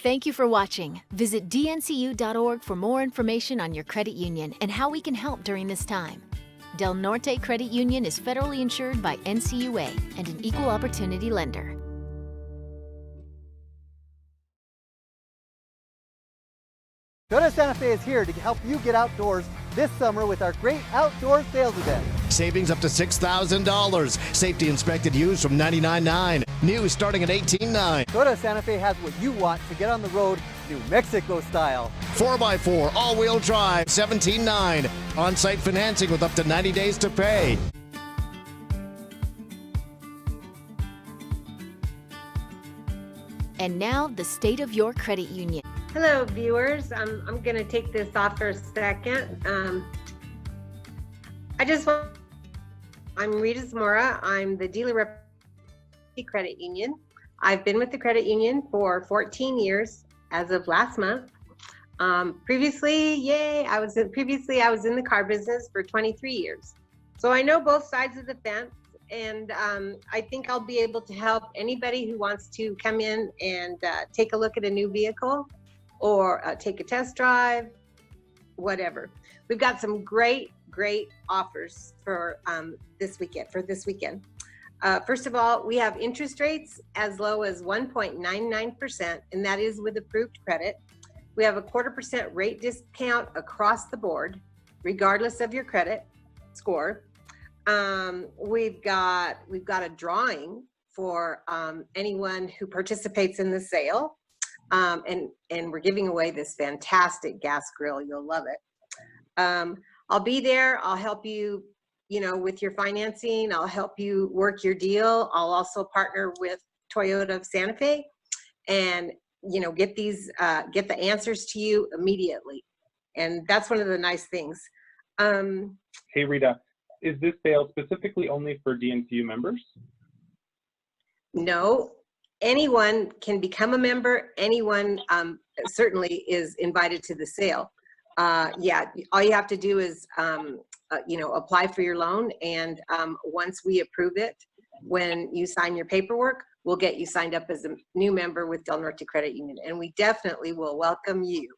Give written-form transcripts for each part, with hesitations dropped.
Thank you for watching. Visit DNCU.org for more information on your credit union and how we can help during this time. Del Norte Credit Union is federally insured by NCUA and an equal opportunity lender. Toyota Santa Fe is here to help you get outdoors this summer with our great outdoor sales event. Savings up to $6,000. Safety inspected used from $99.9. New starting at $18.9. Toyota Santa Fe has what you want to get on the road New Mexico style. 4x4 all-wheel drive, $17.9. On-site financing with up to 90 days to pay. And now, the state of your credit union. Hello, viewers. I'm going to take this off for a second. I'm Rita Zamora. I'm the dealer rep credit union. I've been with the credit union for 14 years as of last month. Previously, I was in the car business for 23 years. So I know both sides of the fence, and I think I'll be able to help anybody who wants to come in and take a look at a new vehicle or take a test drive, whatever. We've got some great offers for this weekend. First of all, we have interest rates as low as 1.99%, and that is with approved credit. We have a 0.25% rate discount across the board, regardless of your credit score. We've got a drawing for anyone who participates in the sale. And we're giving away this fantastic gas grill. You'll love it. I'll be there. I'll help you, with your financing. I'll help you work your deal. I'll also partner with Toyota of Santa Fe and, get the answers to you immediately. And that's one of the nice things. Hey, Rita, is this sale specifically only for DNCU members? No. Anyone can become a member. Anyone certainly is invited to the sale. All you have to do is, apply for your loan. And once we approve it, when you sign your paperwork, we'll get you signed up as a new member with Del Norte Credit Union. And we definitely will welcome you.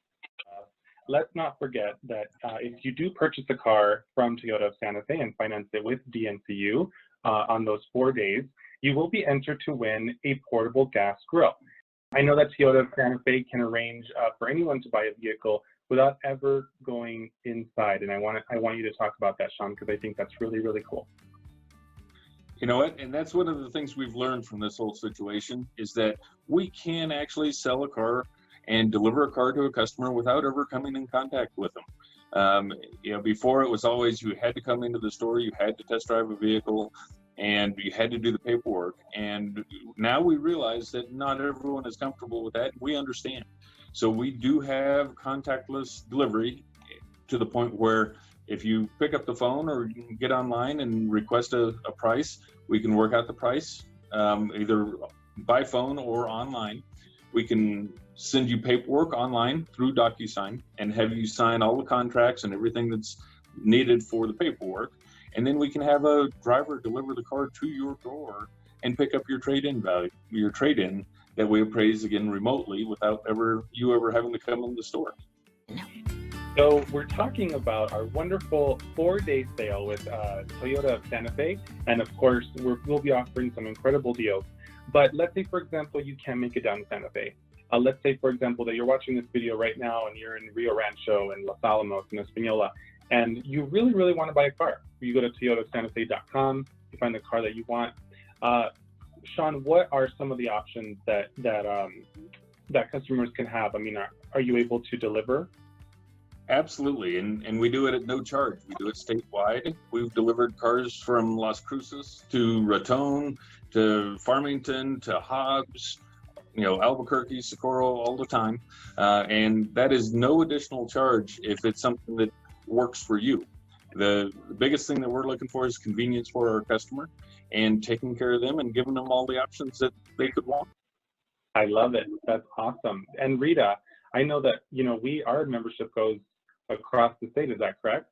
Let's not forget that if you do purchase a car from Toyota of Santa Fe and finance it with DNCU on those 4 days, you will be entered to win a portable gas grill. I know that Toyota of Santa Fe can arrange for anyone to buy a vehicle without ever going inside. And I want you to talk about that, Sean, because I think that's really, really cool. You know what? And that's one of the things we've learned from this whole situation is that we can actually sell a car and deliver a car to a customer without ever coming in contact with them. Before it was always you had to come into the store, you had to test drive a vehicle, and you had to do the paperwork. And now we realize that not everyone is comfortable with that. We understand. So we do have contactless delivery to the point where if you pick up the phone or you can get online and request a price, we can work out the price either by phone or online. We can send you paperwork online through DocuSign and have you sign all the contracts and everything that's needed for the paperwork. And then we can have a driver deliver the car to your door and pick up your trade-in value, your trade-in that we appraise again remotely without you ever having to come in the store. So we're talking about our wonderful 4-day sale with Toyota of Santa Fe. And of course, we'll be offering some incredible deals. But let's say, for example, you can't make it down to Santa Fe. Let's say, for example, that you're watching this video right now and you're in Rio Rancho and Los Alamos and Espanola, and you really, really want to buy a car. You go to toyotasantafe.com, you find the car that you want. Sean, what are some of the options that customers can have? I mean, are you able to deliver? Absolutely, and we do it at no charge. We do it statewide. We've delivered cars from Las Cruces to Raton, to Farmington, to Hobbs, Albuquerque, Socorro, all the time. And that is no additional charge if it's something that works for you. The biggest thing that we're looking for is convenience for our customer and taking care of them and giving them all the options that they could want. I love it. That's awesome. And Rita, I know that, our membership goes across the state. Is that correct?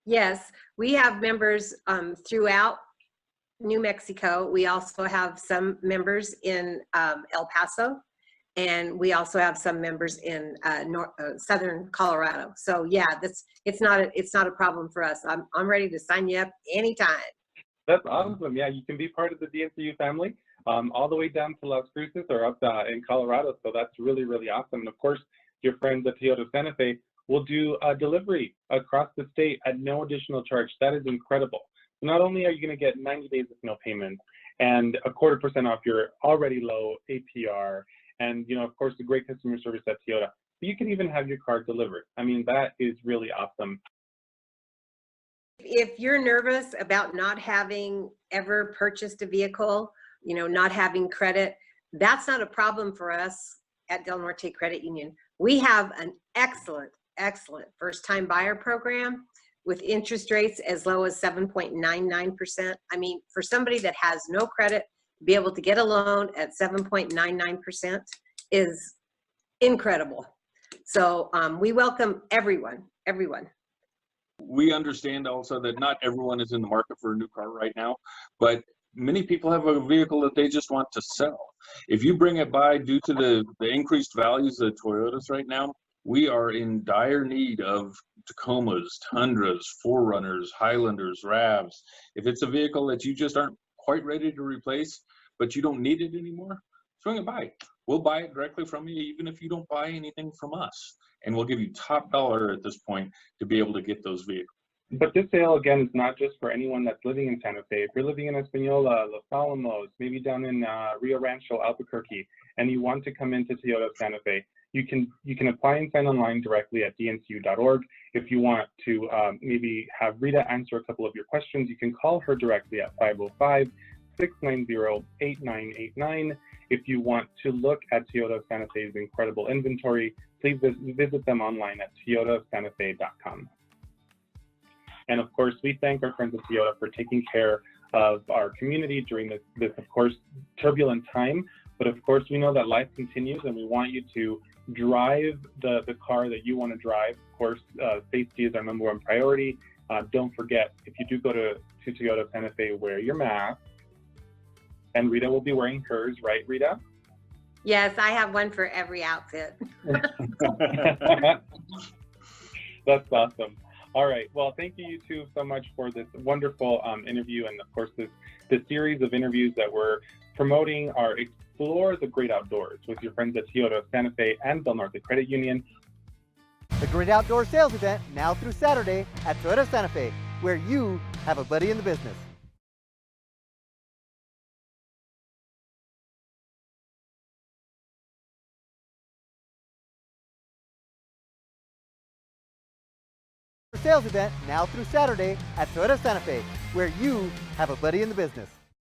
Yes, we have members throughout New Mexico. We also have some members in El Paso And we also have some members in southern Colorado. So yeah, it's not a problem for us. I'm ready to sign you up anytime. That's awesome. Yeah, you can be part of the DNCU family, all the way down to Las Cruces or up in Colorado. So that's really, really awesome. And of course, your friends at Toyota Santa Fe will do a delivery across the state at no additional charge. That is incredible. Not only are you going to get 90 days of no payment and a 0.25% off your already low APR, and of course, the great customer service at Toyota, but you can even have your car delivered. I mean, that is really awesome. If you're nervous about not having ever purchased a vehicle, not having credit, that's not a problem for us at Del Norte Credit Union. We have an excellent first-time buyer program with interest rates as low as 7.99%. I mean, for somebody that has no credit, be able to get a loan at 7.99% is incredible. So we welcome everyone. We understand also that not everyone is in the market for a new car right now, but many people have a vehicle that they just want to sell. If you bring it by due to the increased values of Toyotas right now, we are in dire need of Tacomas, Tundras, 4Runners, Highlanders, RAVs. If it's a vehicle that you just aren't quite ready to replace, but you don't need it anymore, swing it by. We'll buy it directly from you, even if you don't buy anything from us. And we'll give you top dollar at this point to be able to get those vehicles. But this sale, again, is not just for anyone that's living in Santa Fe. If you're living in Espanola, Los Alamos, maybe down in Rio Rancho, Albuquerque, and you want to come into Toyota Santa Fe, you can apply and sign online directly at dncu.org. If you want to maybe have Rita answer a couple of your questions, you can call her directly at 505-690-8989. If you want to look at Toyota Santa Fe's incredible inventory, please visit them online at toyotasantafe.com. And of course, we thank our friends at Toyota for taking care of our community during this of course, turbulent time. But of course, we know that life continues and we want you to drive the car that you want to drive. Of course, safety is our number one priority. Don't forget, if you do go to Toyota Santa Fe, wear your mask. And Rita will be wearing hers, right, Rita? Yes, I have one for every outfit. That's awesome. All right. Well, thank you two so much for this wonderful interview. And of course, this series of interviews that we're promoting are Explore the Great Outdoors with your friends at Toyota Santa Fe and Del Norte Credit Union. The Great Outdoor Sales Event now through Saturday at Toyota Santa Fe, where you have a buddy in the business. Sales event now through Saturday at Toyota Santa Fe, where you have a buddy in the business.